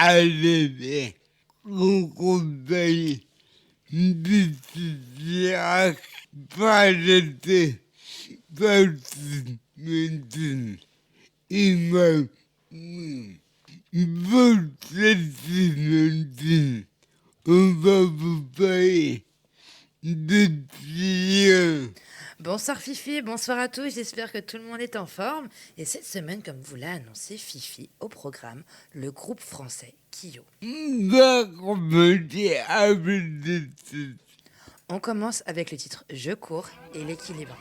arriver au conseil de Chirac par l'été médecine. Il m'a médecine. On va vous parler de Chirac. Bonsoir Fifi, bonsoir à tous, j'espère que tout le monde est en forme. Et cette semaine, comme vous l'a annoncé Fifi, au programme, le groupe français Kyo. On commence avec le titre Je cours et l'équilibre.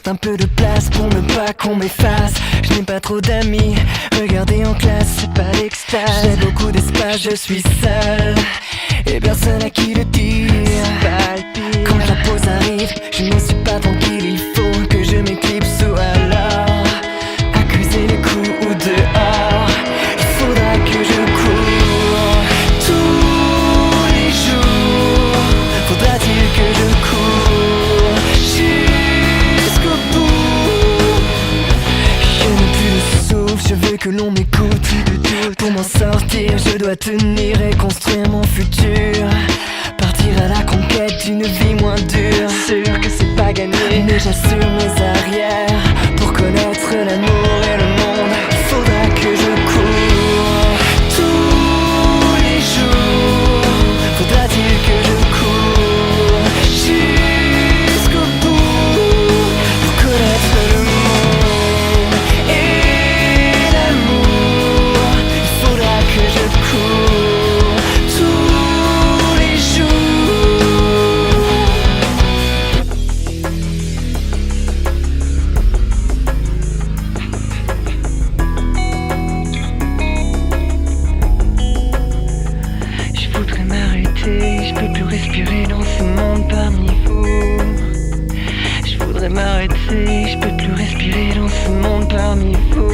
Un peu de place pour ne pas qu'on m'efface. Je n'ai pas trop d'amis, regardez en classe, c'est pas l'extase. J'ai beaucoup d'espace, je suis seul et personne à qui le dire. Quand la pause arrive, je ne suis pas tranquille. Il faut que je m'éclipse ou alors accuser les coups ou dehors. Il faudra que je cours tous les jours. Faudra-t-il que je cours jusqu'au bout? Je n'ai plus de souffle, je veux que l'on m'écoute. Pour m'en sortir, je dois tenir et construire mon futur. Partir à la conquête d'une vie moins dure. Sûr que c'est pas gagné, mais j'assure mes arrières. Pour connaître l'amour et le monde, il faudra que je cours tous les jours. Faudra-t-il que je cours jusqu'au bout pour connaître le monde et l'amour? Il faudra que je cours tous les jours. Je voudrais m'arrêter, je peux plus respirer dans ce monde parmi vous. Je voudrais m'arrêter, je peux plus respirer dans ce monde parmi vous.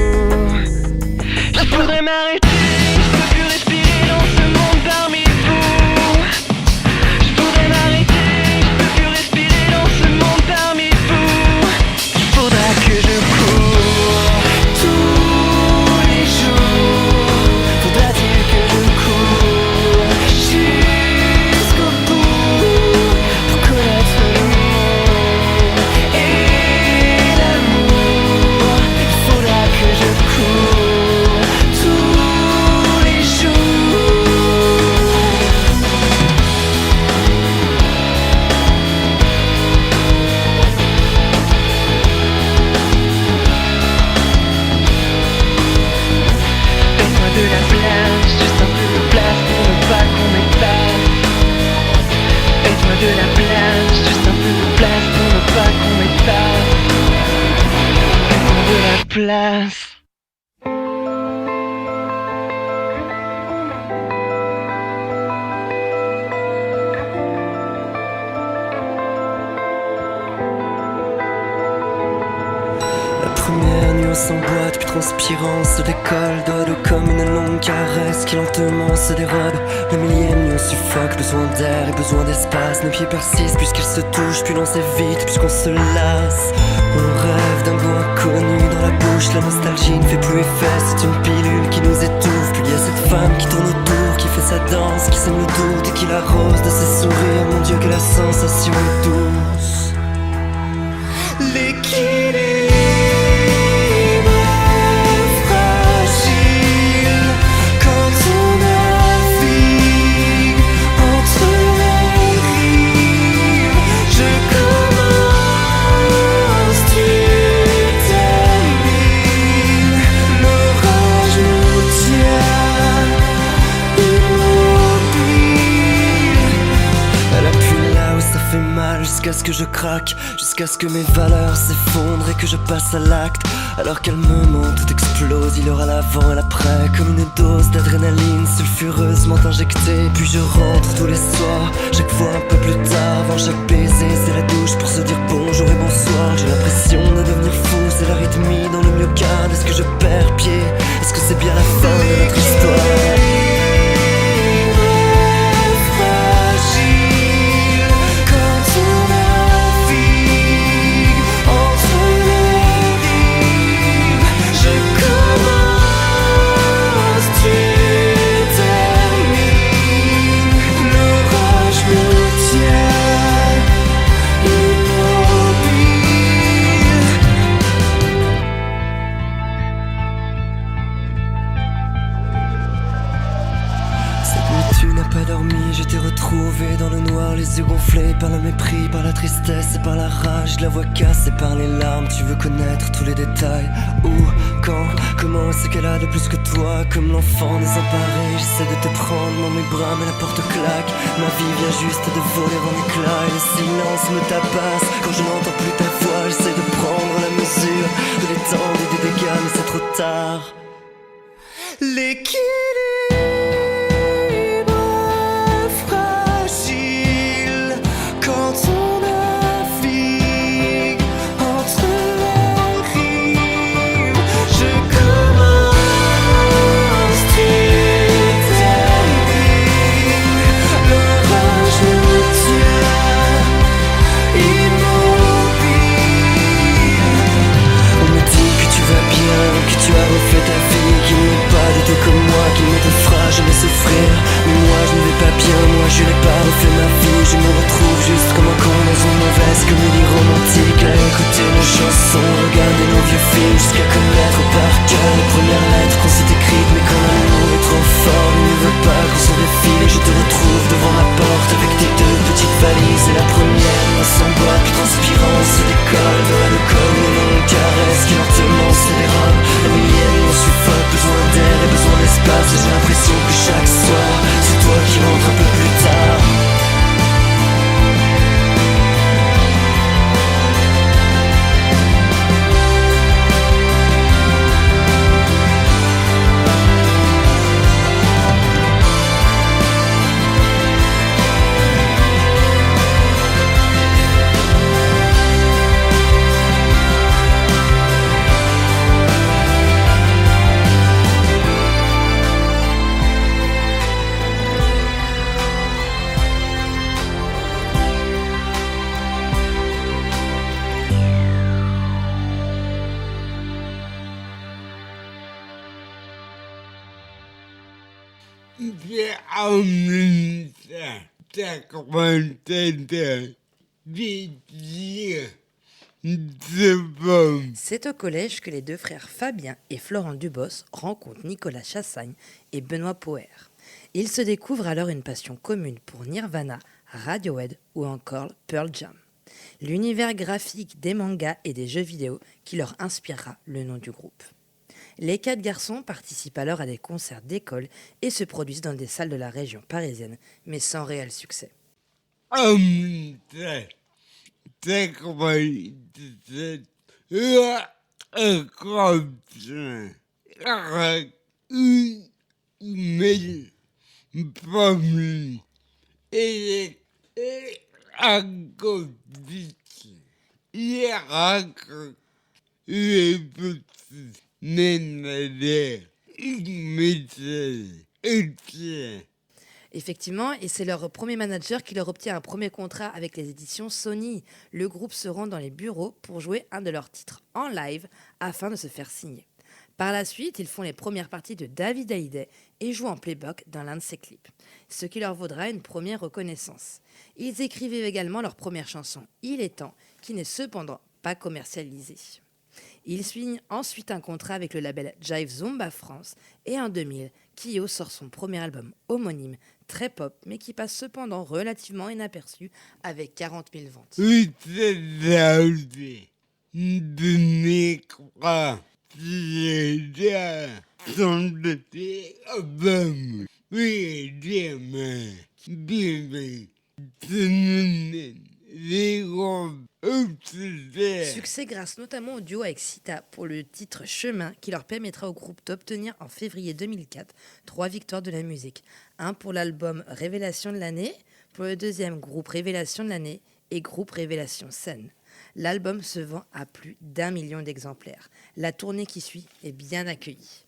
Je voudrais m'arrêter, je peux plus respirer dans ce monde parmi vous. Je voudrais m'arrêter, je peux plus respirer dans ce monde parmi vous. Il faudra que je cours tous les jours. Faudra-t-il que je cours jusqu'au bout pour connaître le monde et l'amour? Il faudra que je cours tous les jours. Fais-moi de la place, juste un peu de place pour ne pas qu'on m'efface. Fais-moi de la place, juste un peu de place pour ne pas qu'on m'efface. Fais-moi de la place. La première nuance en boîte, puis transpirant se décolle, doigt d'eau comme une longue caresse qui lentement se dérobe. La millième nuance suffoque, besoin d'air et besoin d'espace. Nos pieds persistent puisqu'ils se touchent, puis l'on s'évite puisqu'on se lasse. On rêve d'un goût inconnu dans la bouche, la nostalgie ne fait plus effet, c'est une pilule qui nous étouffe. Puis il y a cette femme qui tourne autour, qui fait sa danse, qui sème le doute et qui l'arrose de ses sourires. Mon Dieu que la sensation est douce. L'équilibre fragile quand on navigue entre les rives. Je commence, tu termines. L'orage nous tient immobile. Elle appuie là où ça fait mal jusqu'à ce que je craque, jusqu'à ce que mes valeurs s'effondrent et que je passe à l'acte. Alors qu'elle me ment tout exprès, explose, il y aura l'avant et l'après. Comme une dose d'adrénaline sulfureusement injectée. Puis je rentre tous les soirs, chaque fois un peu plus tard. Avant chaque baiser, c'est la douche pour se dire bonjour et bonsoir. J'ai l'impression de devenir fou, c'est l'arythmie dans le myocarde. Est-ce que je perds pied? Est-ce que c'est bien la fin de notre histoire? Dans le noir, les yeux gonflés par le mépris, par la tristesse et par la rage, la voix cassée par les larmes. Tu veux connaître tous les détails. Où, quand, comment, c'est qu'elle a de plus que toi. Comme l'enfant désemparé, j'essaie de te prendre dans mes bras, mais la porte claque. Ma vie vient juste de voler en éclats et le silence me tabasse. Quand je n'entends plus ta voix, j'essaie de prendre la mesure de l'étendue des dégâts, mais c'est trop tard. L'équilibre comme moi qui ne te fera jamais souffrir. Mais moi je ne vais pas bien, moi je n'ai pas refait ma vie. Je me retrouve juste comme un con dans une mauvaise comédie romantique, à écouter nos chansons, regarder nos vieux films, jusqu'à connaître par cœur les premières lettres qu'on s'est écrites. Mais quand l'amour est trop fort, il ne veut pas qu'on se défile. Et je te retrouve devant ma porte avec tes deux petites valises. Et la première, moi sans boîte, puis transpirant, se décolle dans la comme une longue caresse qui lentement se dérobe. La millième, on suffoque, besoin d'air et besoin d'espace. Et j'ai l'impression que chaque soir, c'est toi qui rentres un peu plus tard. J'ai amené ta quarantaine de dire de pommes. C'est au collège que les deux frères Fabien et Florent Dubos rencontrent Nicolas Chassagne et Benoît Poher. Ils se découvrent alors une passion commune pour Nirvana, Radiohead ou encore Pearl Jam. L'univers graphique des mangas et des jeux vidéo qui leur inspirera le nom du groupe. Les 4 garçons participent alors à des concerts d'école et se produisent dans des salles de la région parisienne, mais sans réel succès. Effectivement, et c'est leur premier manager qui leur obtient un premier contrat avec les éditions Sony. Le groupe se rend dans les bureaux pour jouer un de leurs titres en live afin de se faire signer. Par la suite, ils font les premières parties de David Hallyday et jouent en playback dans l'un de ses clips, ce qui leur vaudra une première reconnaissance. Ils écrivent également leur première chanson, Il est temps, qui n'est cependant pas commercialisée. Ils signent ensuite un contrat avec le label Jive Zumba France et en 2000, Kyo sort son premier album homonyme, très pop, mais qui passe cependant relativement inaperçu avec 40 000 ventes. les groupes obsédés. Succès grâce notamment au duo avec Sita pour le titre Chemin qui leur permettra au groupe d'obtenir en février 2004 3 victoires de la musique. Un pour l'album Révélation de l'année, pour le deuxième groupe Révélation de l'année et groupe Révélation Scène. L'album se vend à plus d'1 million d'exemplaires. La tournée qui suit est bien accueillie.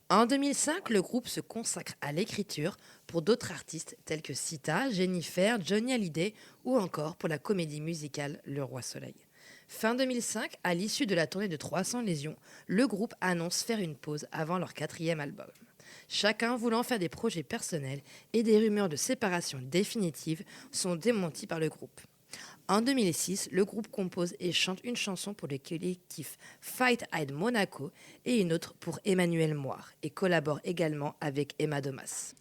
En 2005, le groupe se consacre à l'écriture pour d'autres artistes tels que Sita, Jennifer, Johnny Hallyday ou encore pour la comédie musicale Le Roi Soleil. Fin 2005, à l'issue de la tournée de 300 Légions, le groupe annonce faire une pause avant leur 4e album. Chacun voulant faire des projets personnels et des rumeurs de séparation définitive sont démenties par le groupe. En 2006, le groupe compose et chante une chanson pour le collectif Fight Hide Monaco et une autre pour Emmanuel Moire et collabore également avec Emma Domas.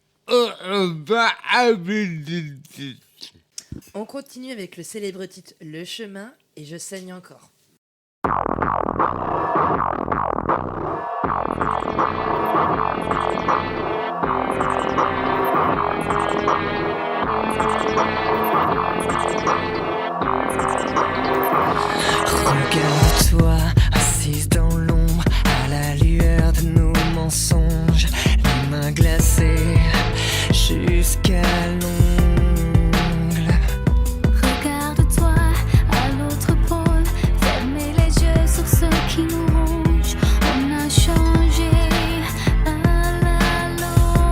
On continue avec le célèbre titre Le Chemin et Je saigne encore. Regarde-toi, assise dans l'ombre, à la lueur de nos mensonges, les mains glacées jusqu'à l'ongle. Regarde-toi à l'autre pôle, fermez les yeux sur ce qui nous ronge. On a changé à la longue.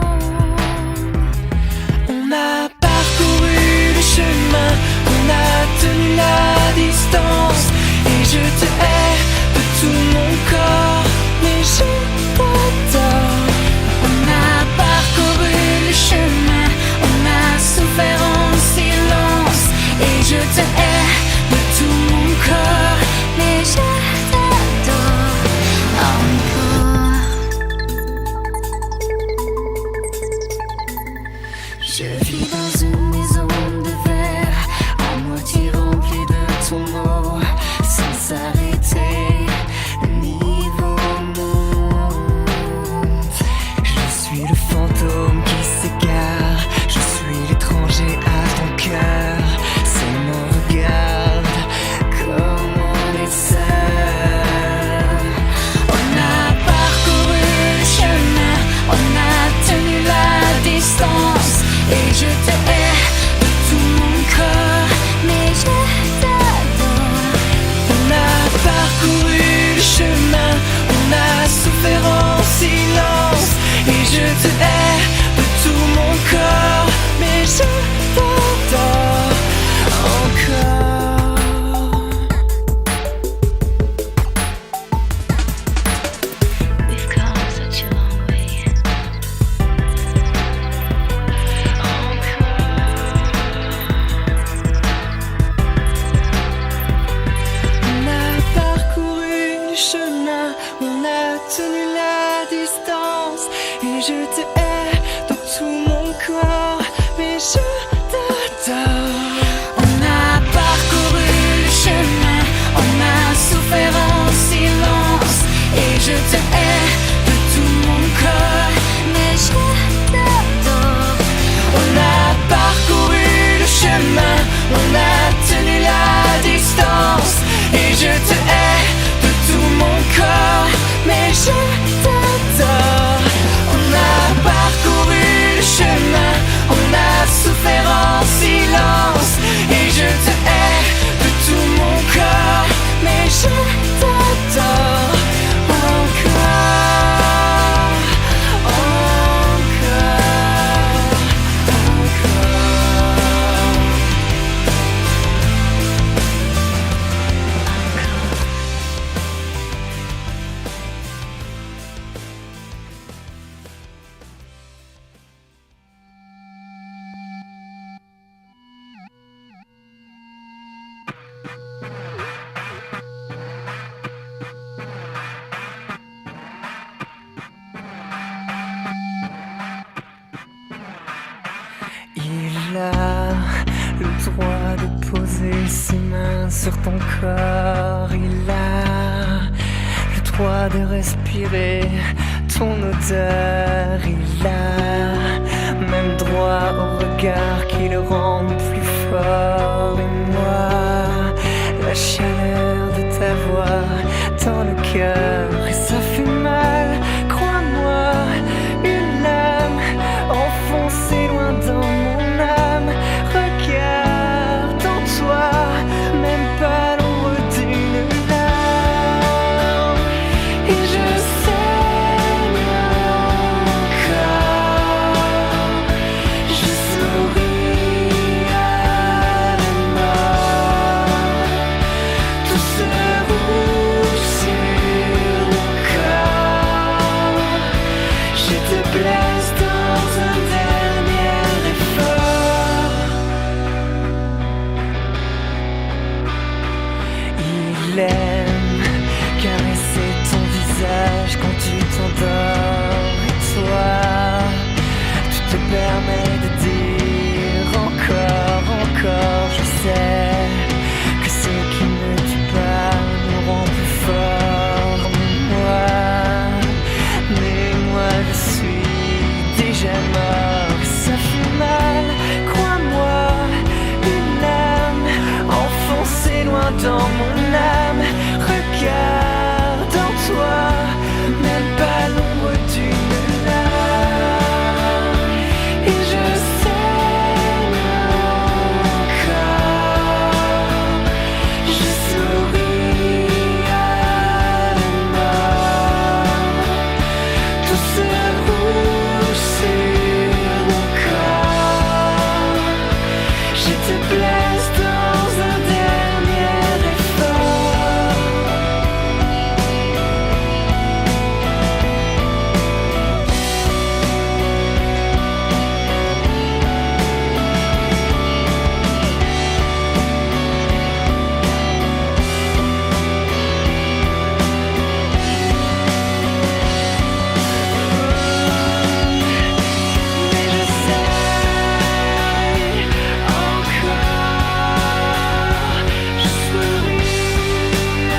On a parcouru le chemin, on a tenu la distance. Et je te hais de tout mon corps, mais je t'adore. On a parcouru le chemin, on a souffert en silence. Et je te hais de tout mon corps, mais je t'adore encore. Je vis dans une maison de verre, à moitié remplie de ton mot, sans s'arrêter, le niveau monte. Je suis le fantôme qui s'égare, je suis l'étranger à ton cœur. Seulement regarde comme on est seul. On a parcouru le chemin, on a tenu la distance. Et je te hais de tout mon corps, mais je t'adore. On a parcouru le chemin, on a souffert en silence. Et je te hais de tout mon corps, mais je t'adore encore. We've come such a long way. On a parcouru le chemin, on a tenu la distance. Et je te hais de tout mon corps, mais je t'adore. On a parcouru le chemin, on a souffert en silence. Et je te hais de tout mon corps, mais je t'adore. On a parcouru le chemin, on a tenu la distance. Et je te hais de tout mon corps, mais je t'adore. On a parcouru le chemin, on a souffert a le droit de poser ses mains sur ton corps. Il a le droit de respirer ton odeur. Il a même droit au regard qui le rend plus fort. Et moi, la chaleur de ta voix dans le cœur. Et ça fait mal, crois-moi, une lame enfoncée loin dans mon âme. Regarde en toi, même pas l'ombre d'une larme. Et je saigne encore, je souris à la mort. Tout ce rouge sur le corps, je te blesse dans un dernier effort. Il aime caresser ton visage quand tu t'endors. Et toi, tu te permets de dire encore. Je sais que ce qui ne tue pas nous rend plus fort. Mais moi je suis déjà mort. Ça fait mal, crois-moi, une lame enfoncée loin dans mon âme. Regarde en toi, même pas l'ombre d'une larme. Et je saigne encore, je souris à la mort. Tout ce rouge sur mon corps, je te blesse dans un dernier effort. Mais j'essaye encore, je souris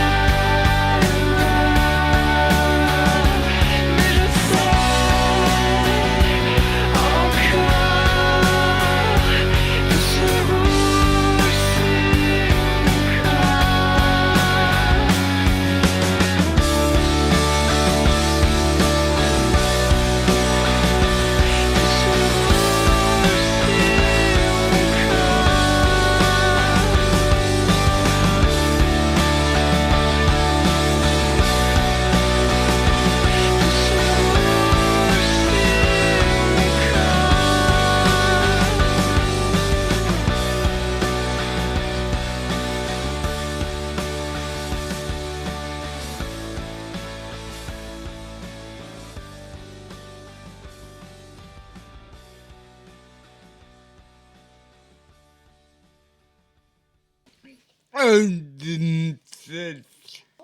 à la mort. Mais j'essaye encore, tout ce rouge sur mon corps.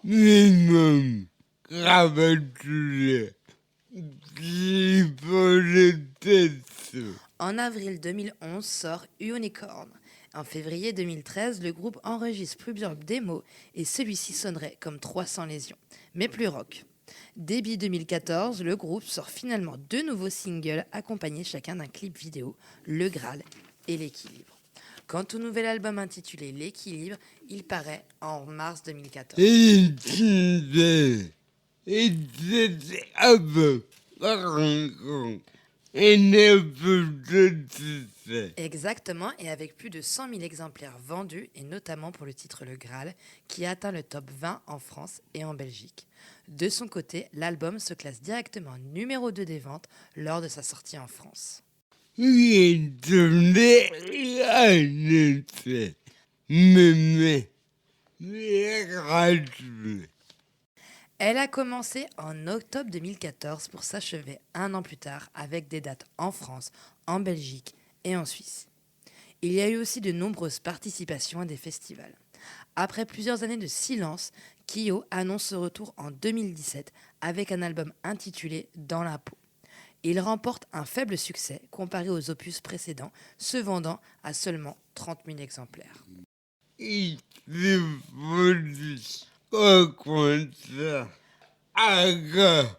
Minimum rabattu qui pour les tests. En avril 2011 sort Unicorn. En février 2013, le groupe enregistre plusieurs démos et celui-ci sonnerait comme 300 lésions, mais plus rock. Début 2014, le groupe sort finalement 2 nouveaux singles accompagnés chacun d'un clip vidéo, Le Graal et L'Équilibre. Quant au nouvel album intitulé L'Équilibre, il paraît en mars 2014. Et c'était un peu et ne peut être Exactement, et avec plus de 100 000 exemplaires vendus, et notamment pour le titre Le Graal, qui a atteint le top 20 en France et en Belgique. De son côté, l'album se classe directement numéro 2 des ventes lors de sa sortie en France. il tournait à l'effet. Mais gratuit. Elle a commencé en octobre 2014 pour s'achever un an plus tard avec des dates en France, en Belgique et en Suisse. Il y a eu aussi de nombreuses participations à des festivals. Après plusieurs années de silence, Kyo annonce ce retour en 2017 avec un album intitulé Dans la peau. Il remporte un faible succès comparé aux opus précédents, se vendant à seulement 30 000 exemplaires. Il se produit au concert à Gare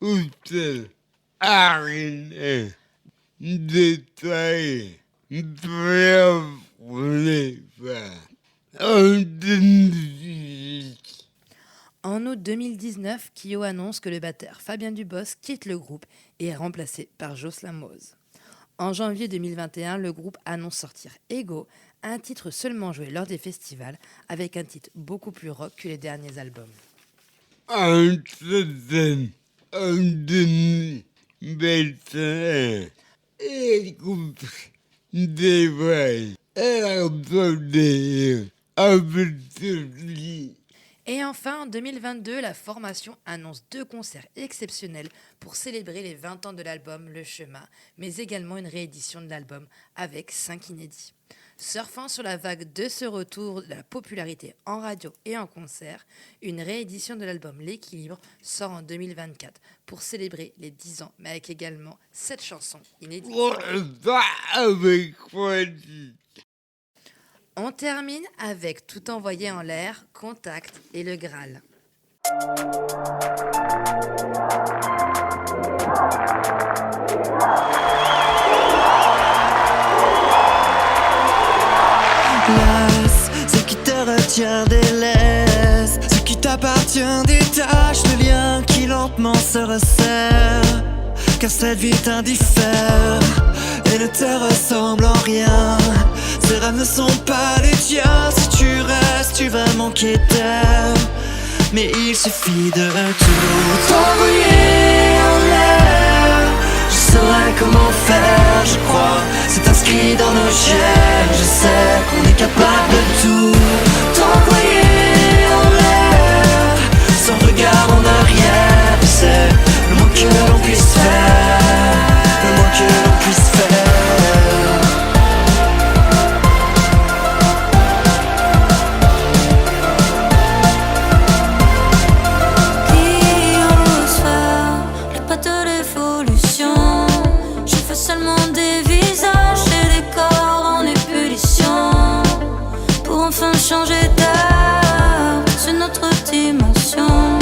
Hôtel Arena détaillé prêt pour les fans. En 2018, En août 2019, Kyo annonce que le batteur Fabien Dubos quitte le groupe et est remplacé par Jocelyn Moze. En janvier 2021, le groupe annonce sortir Ego, un titre seulement joué lors des festivals, avec un titre beaucoup plus rock que les derniers albums. entre-temps, en 2021, le groupe dévoile abandonné absolument. Et enfin, en 2022, la formation annonce 2 concerts exceptionnels pour célébrer les 20 ans de l'album Le Chemin, mais également une réédition de l'album avec 5 inédits. Surfant sur la vague de ce retour de la popularité en radio et en concert, une réédition de l'album L'équilibre sort en 2024 pour célébrer les 10 ans, mais avec également 7 chansons inédites. Ça avec quoi dit? On termine avec Tout envoyé en l'air, Contact et le Graal. Laisse ce qui te retient délaisse, ce qui t'appartient détache le lien qui lentement se resserre. Car cette vie t'indiffère et ne te ressemble en rien. Ces rêves ne sont pas les tiens. Si tu restes, tu vas manquer d'air. Mais il suffit de tout envoyer en l'air. Je saurais comment faire, je crois. C'est inscrit dans nos gènes. Je sais qu'on est capable de tout envoyer en l'air. Sans regard en arrière. C'est le moins que l'on puisse faire. Le moins que l'on puisse faire. Changer d'art sur notre dimension.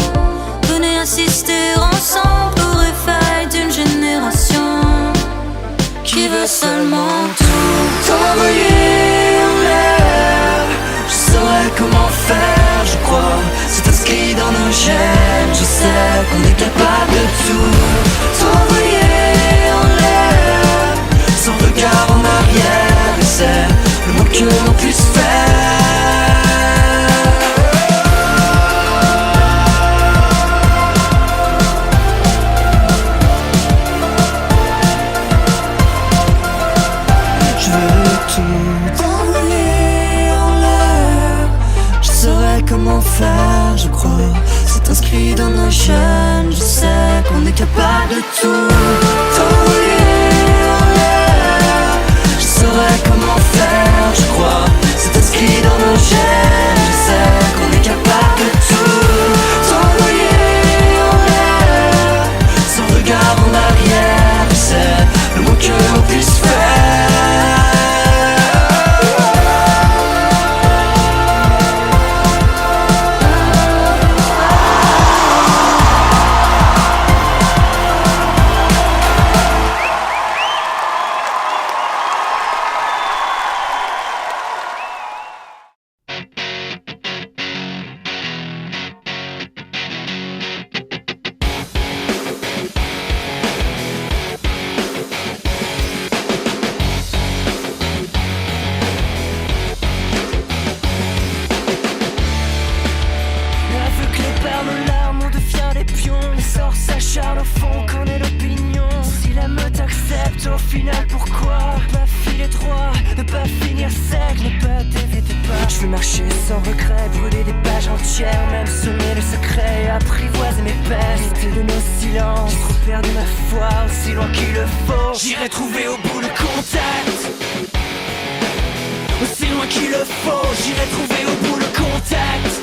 Venez assister ensemble aux réveil d'une génération qui veut seulement tout envoyer en l'air. Je saurais comment faire, je crois. C'est inscrit dans nos gènes. Je sais qu'on est capable de tout envoyer en l'air. Sans regard en arrière. Et c'est le moins que l'on puisse faire. Comment faire, je crois. C'est inscrit dans nos chaînes. Je sais qu'on est capable de tout t'envoyer en l'air. Je saurais comment faire, je crois. C'est inscrit dans nos gènes. Je sais qu'on est capable de tout t'envoyer en l'air. Sans regard en arrière. C'est le moins que l'on puisse faire. Au fond, qu'en est l'opinion? Si la meute accepte, au final pourquoi ne pas filer droit, ne pas finir sec, ne pas dévier tes pas? Je veux marcher sans regret, brûler des pages entières, même semer le secret, apprivoiser mes peines, rester de nos silences. J'ai trop perdu ma foi, aussi loin qu'il le faut. J'irai trouver au bout le contact, aussi loin qu'il le faut. J'irai trouver au bout le contact,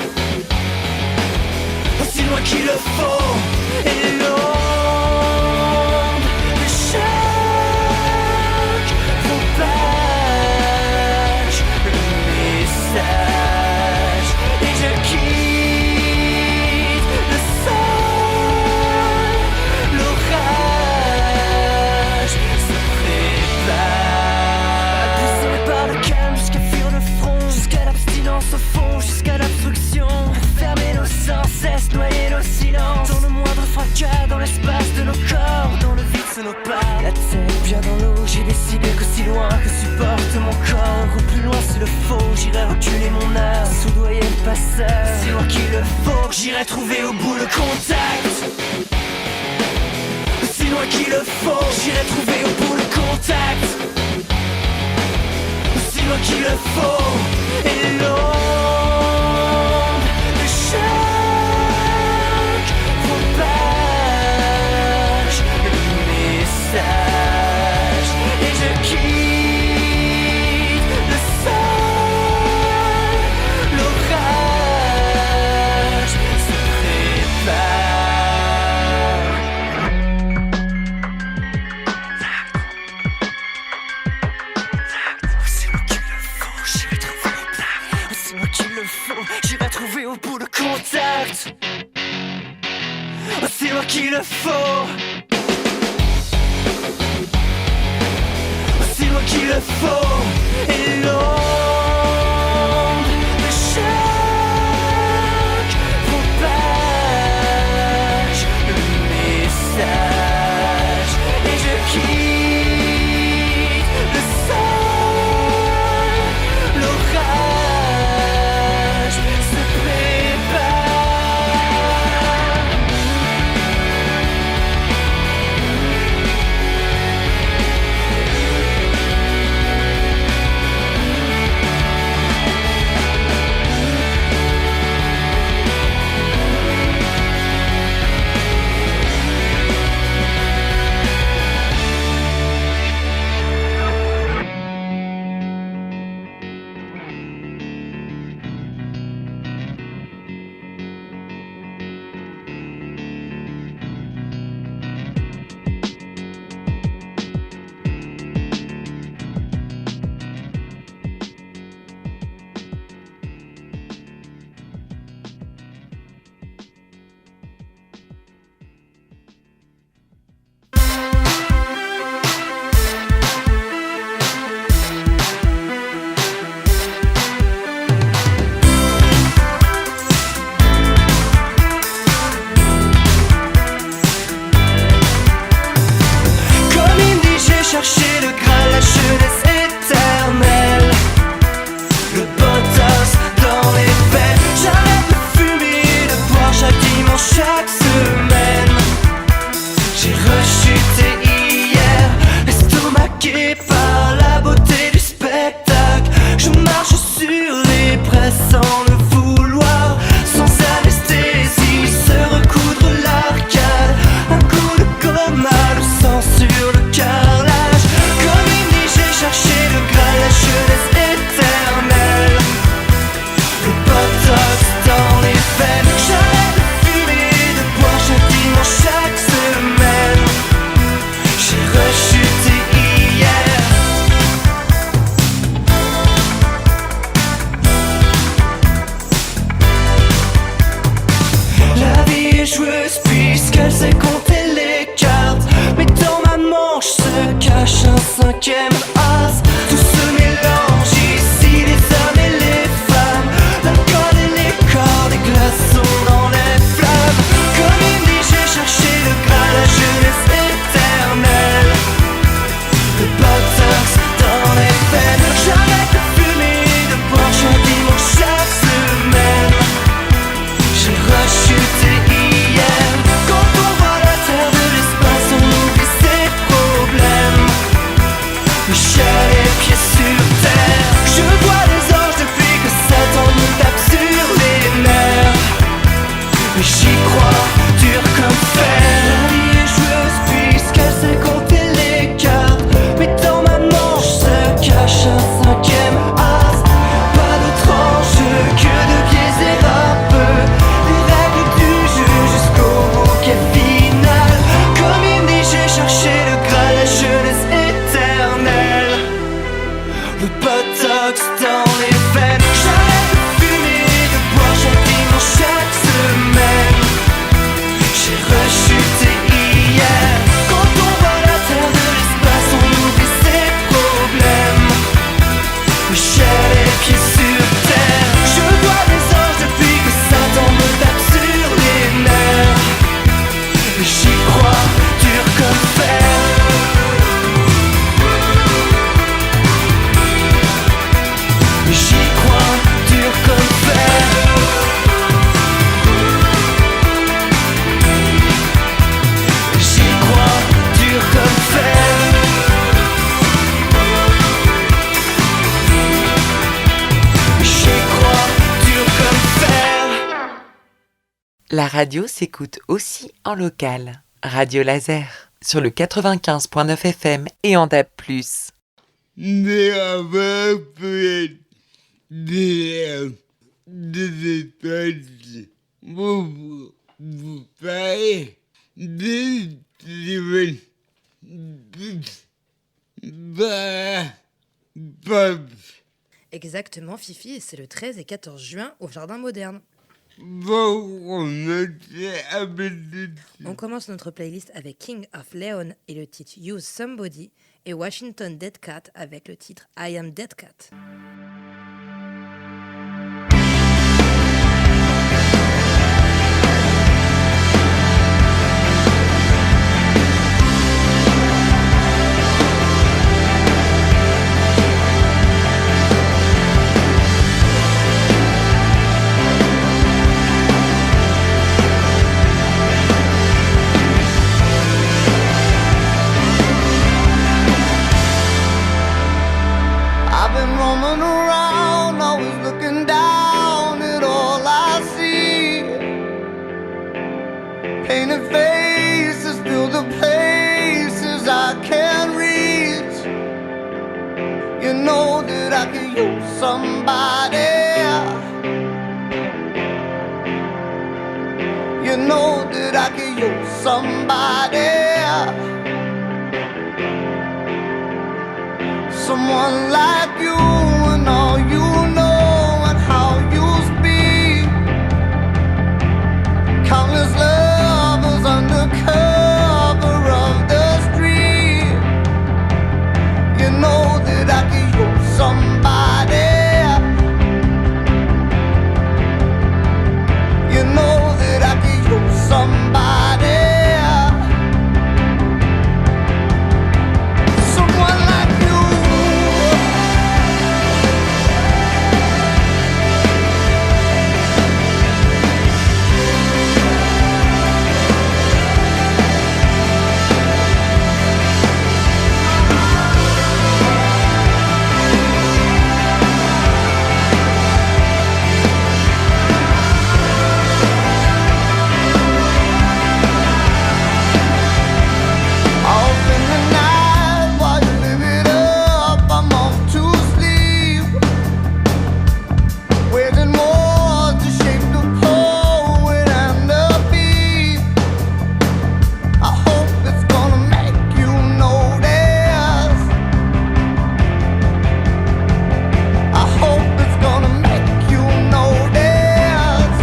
aussi loin qu'il le faut. Et l'ombre loin que supporte mon corps. Au plus loin s'il le faut, j'irai reculer mon âme, soudoyer le passage. Si loin qu'il le faut, j'irai trouver au bout le contact. Si loin qu'il le faut, j'irai trouver au bout le contact. Si loin qu'il le faut, et l'onde de chaque propage le message. Et je quitte le sol, l'orage se prépare. C'est moi qu'il le faut, j'irai trouver au plat. C'est moi qu'il le faut, j'irai trouver au bout le contact. C'est moi qu'il le faut. C'est moi qu'il le faut. Et l'onde de chaque propage le message. Et je quitte le sol, l'orage se prépare. Comme il dit, j'ai cherché le Graal, la jeunesse éternelle. Le botox dans les veines. J'arrête de fumer et de boire chaque dimanche, chaque semaine. J'ai rechuté hier, estomaqué par la beauté du spectacle. Je marche sur les braises sans le vouloir, sans anesthésie, se recoudre l'arcade. Un coup de coma, le sang sur le carrelage. Comme il dit, j'ai cherché le Graal, la jeunesse éternelle. Le botox dans les veines. J'arrête de fumer et de boire chaque dimanche, chaque semaine. J'ai rechuté hier. La vie est joueuse puisqu'elle sait compter les cartes. Mais dans ma manche se cache un cinquième as. Tout se mélange ici, les hommes et les femmes. L'alcool et les corps, des glaçons dans les flammes. Comme il dit, j'ai cherché le Graal, la jeunesse éternelle. Le botox dans les veines. J'arrête de fumer et de boire chaque dimanche, chaque semaine. J'ai rechuté hier. Quand on voit la terre de l'espace, on oublie ses problèmes. Mais La radio s'écoute aussi en local. Radio Laser, sur le 95.9 FM et en DAB+. Mais avant, peut-être des étoiles. Vous parlez des téléphones. Bah, Exactement, Fifi, et c'est le 13 et 14 juin au Jardin Moderne. On commence notre playlist avec King of Leon et le titre Use Somebody et Washington Dead Cat avec le titre I Am Dead Cat. I've been roaming around, always looking down at all I see. Painted faces fill the places I can't reach. You know that I could use somebody. You know that I could use somebody. Someone like you and all you know and how you speak. Countless lovers under cover of the street. You know that I could use somebody. You know that I could use somebody. Someone like you. Off in the night while you live it up, I'm off to sleep. Waging war to shape the poet and the beat. I hope it's gonna make you notice. I hope it's gonna make you notice.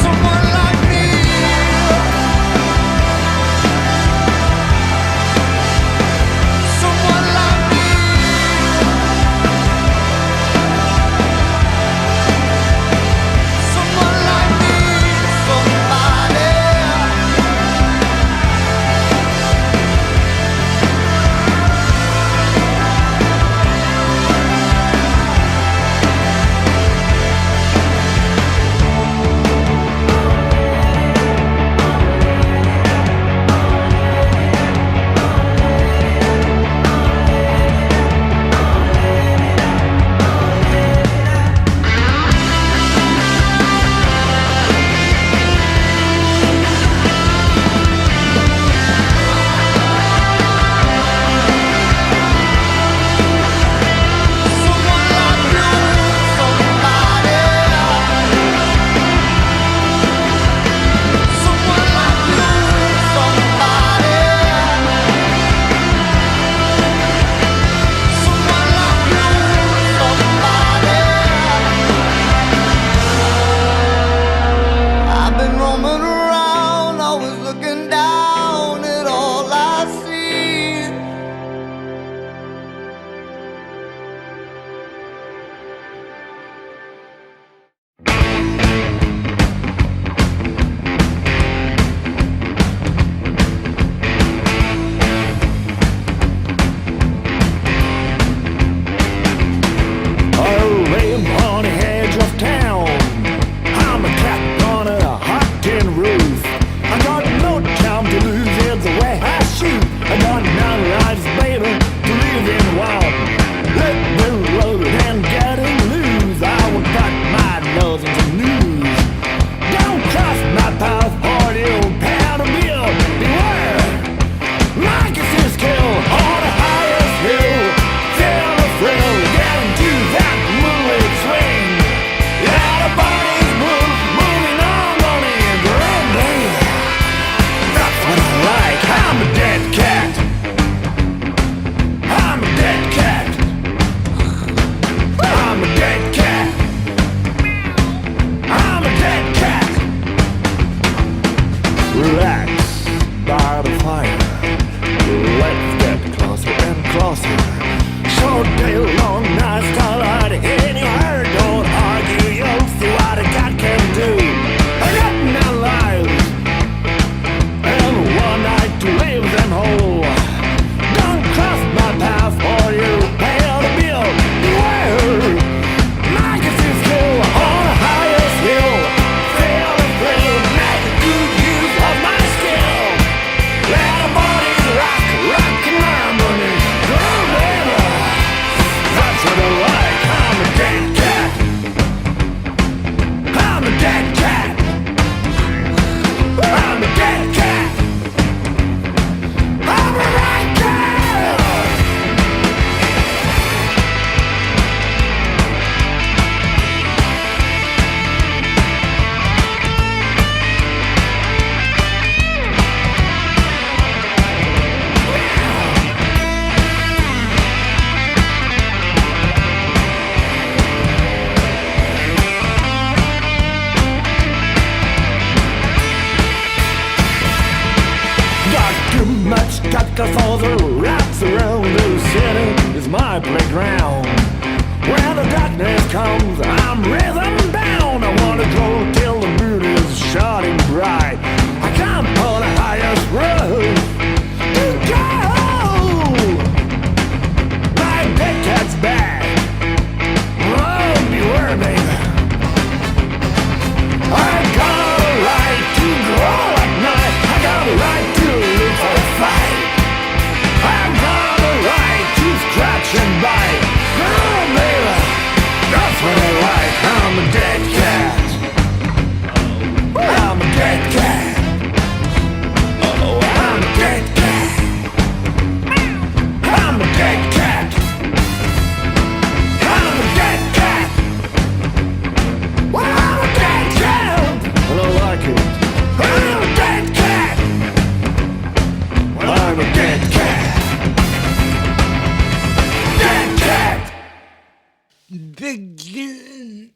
Someone like me. Someone like me. Someone like me. Somebody. Someone like you. Somebody. Someone like you. Somebody. Someone like you. Somebody. I've been roaming around, always looking down at all I see. I live on the edge of town. I'm a cat on a hot tin roof. I got no time to lose, it's the way I shoot. I got 9 lives, baby, to live in one. Let me load and getting loose. I will cut my nose into new 'cause all the rats around the city is my playground. When the darkness comes, I'm rhythm bound. I wanna go till the moon is shining bright. I come on the highest road to go. My big cat's back. Oh, beware, baby. I got a right to grow at night. I got a right to live for a fight. I got a right to scratch and bite. Oh, baby, that's what I like. I'm a dead cat. I'm a dead cat. Oh, I'm a dead cat. I'm a dead cat. I'm a dead cat. Well, I'm a dead cat. I don't like it. I'm a dead cat. Well, I'm a dead cat. Dead cat. Begin.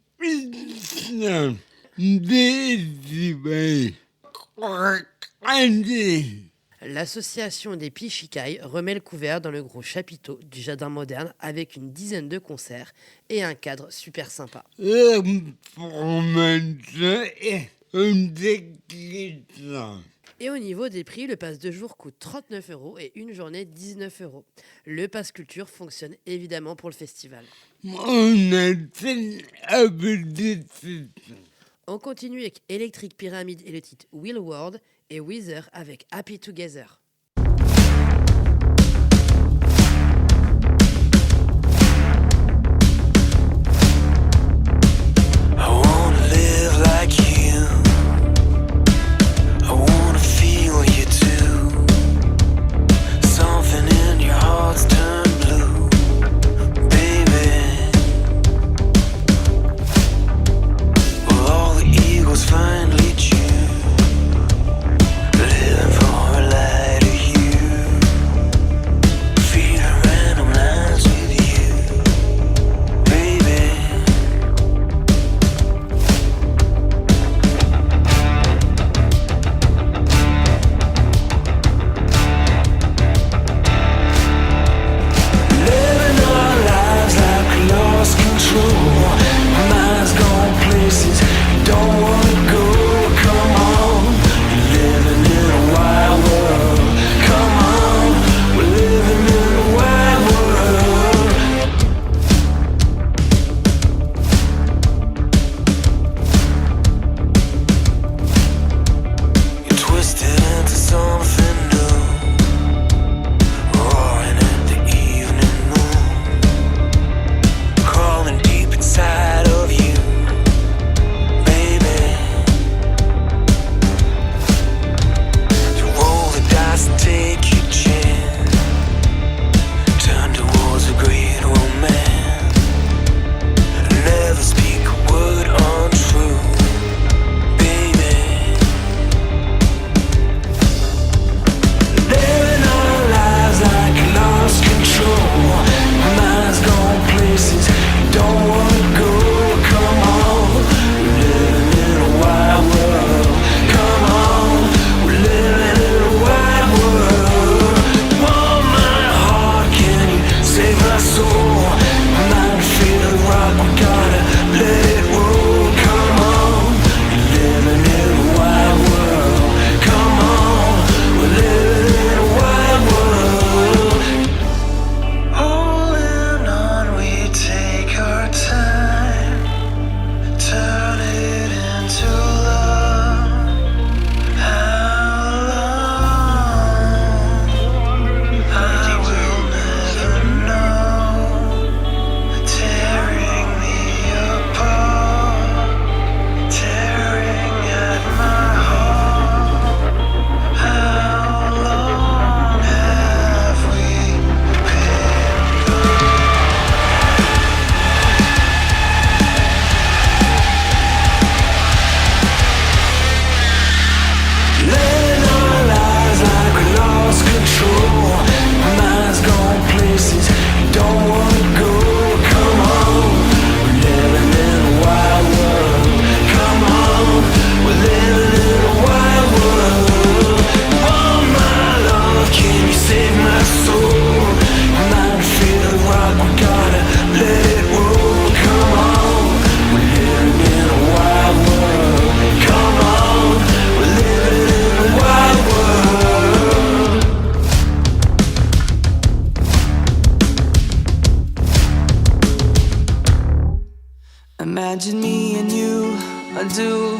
Décibel. Andy. L'association des Pichikai remet le couvert dans le gros chapiteau du jardin moderne avec une dizaine de concerts et un cadre super sympa. Information et un déclic. Et au niveau des prix, le pass 2 jours coûte 39 € et une journée 19 €. Le pass culture fonctionne évidemment pour le festival. On a fait appétit. On continue avec Electric Pyramid et le titre Will Ward et Weezer avec Happy Together. I wanna live like you. I wanna feel you too. Something in your heart's turned blue, baby. Well, all the eagles finally tune, living for a light Me and you, I do.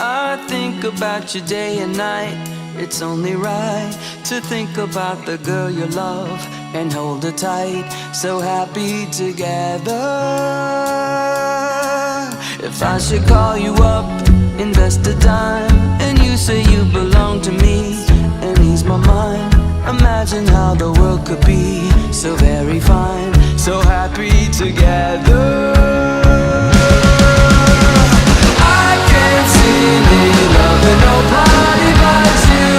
I think about you day and night. It's only right to think about the girl you love and hold her tight. So happy together. If I should call you up, invest a dime, and you say you belong to me and ease my mind. Imagine how the world could be so very fine, so happy together. I can't see me loving nobody but you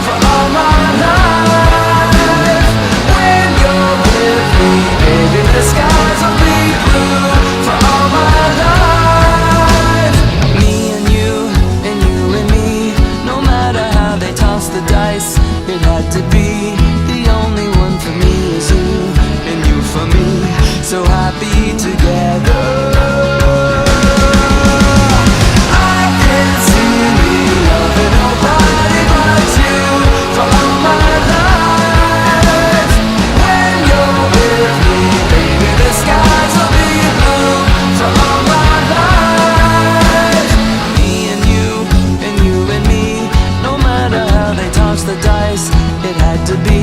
for all my life. When you're with me, baby, the skies will be blue for all my life. Me and you and me, no matter how they toss the dice, it had to be. The only one for me is you, and you for me, so happy together. I can't see me loving nobody but you for all my life. When you're with me, baby, the skies will be blue for all my life. Me and you and me, no matter how they toss the dice, it had to be.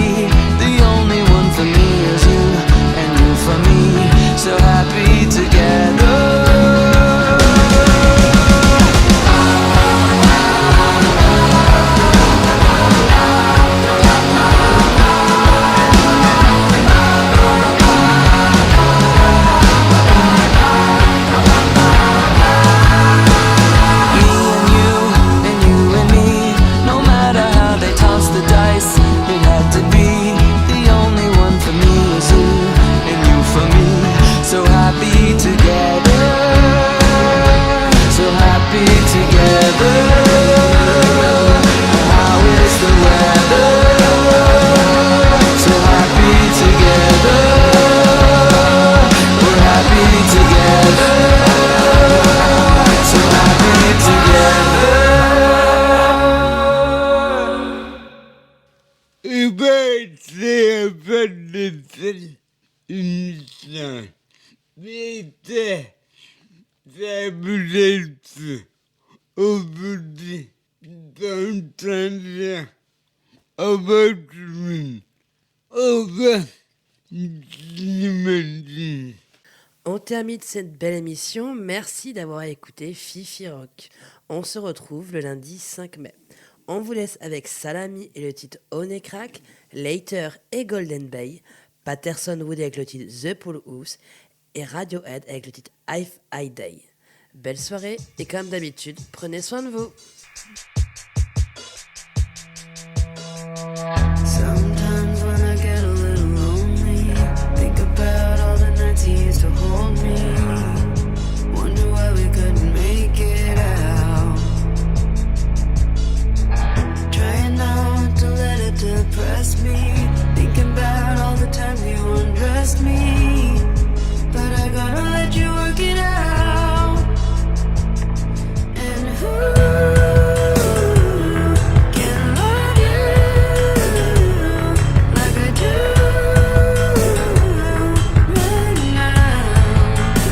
The only one for me is you, and you for me, so happy together. So happy together, so happy together. How is the weather? So happy together, we're happy together, so happy together. Et ben, c'est un peu de une chance. C'était fabuleux. Au bout d'un temps, au bout de au bas, j'imagine. On termine cette belle émission. Merci d'avoir écouté Fifi Rock. On se retrouve le lundi 5 mai. On vous laisse avec Salami et le titre Honey Crack, Later et Golden Bay, Patterson Wood avec le titre The Pool House et Radiohead avec le titre If I Die. Belle soirée et comme d'habitude, prenez soin de vous. Sometimes when I get a little lonely, think about all the nights he used to hold me. Wonder why we couldn't make it out. Trying not to let it depress me, thinking about all the times you undressed me. But I gotta let you work it out. And who can love you like I do right now?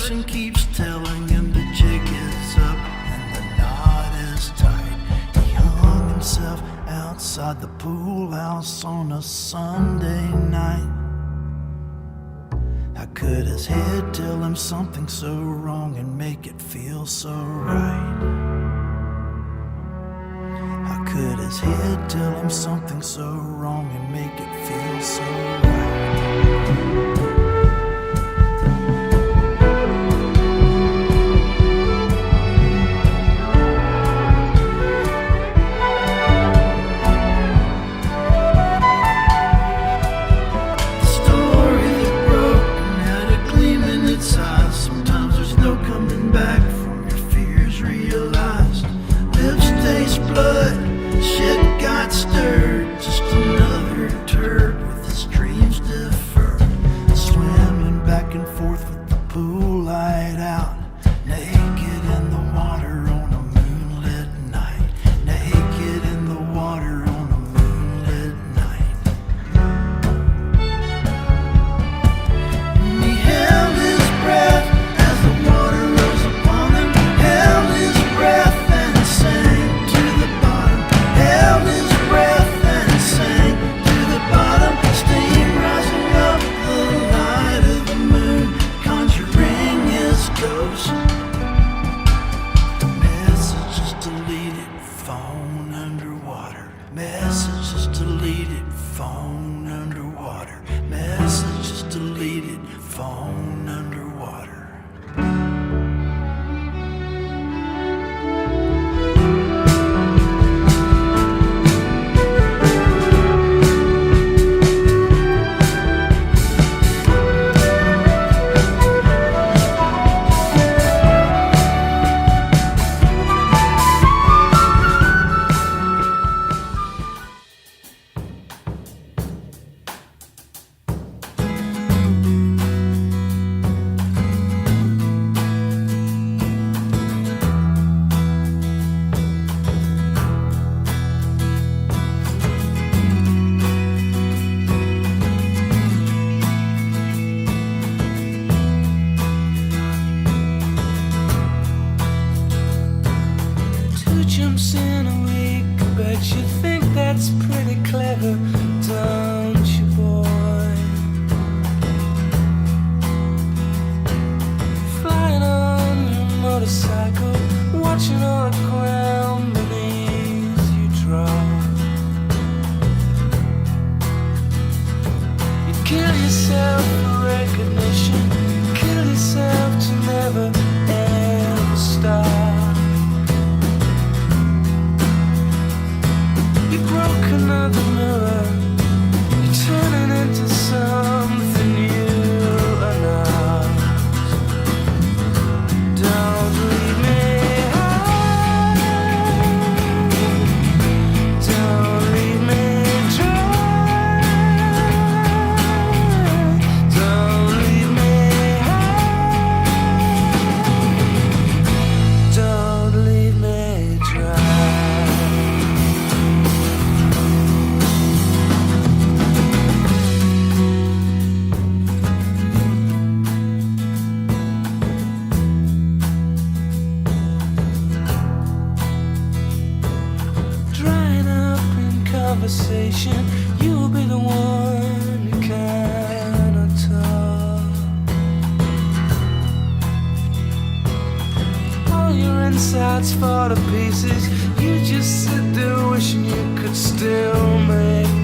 looks and keeps telling him the jig is up and the knot is tight. He hung himself outside the pool house on a Sunday night. How could his head tell him something so wrong and make it feel so right? How could his head tell him something so wrong and make it feel so right? Sometimes there's no coming back from your fears realized. Lips taste blood, shit got stirred. Just another turd with his dreams deferred. Swimming back and forth with the pool light out. Naked in the water on a moonlit night. Naked in the water on a moonlit night. And he held his breath as the water rose upon him. Held his breath and sank to the bottom. Held his breath and sank to the bottom. Steam rising up the light of the moon, conjuring his ghost. Messages deleted, phone underwater. Messages deleted, phone underwater. Messages deleted, phone underwater. Two jumps in a week, bet you think that's pretty clever, don't you, boy? Flying on your motorcycle, watching all the ground beneath you drop. You kill yourself for recognition, kill yourself to never ever stop. You broke another mirror, you're turning into something you are not. Don't leave me high, don't leave me dry. Don't leave me high, don't leave me dry. Drying up in conversation, you'll be the one who cannot talk. All your insides fall to pieces, you just sit there wishing you could still make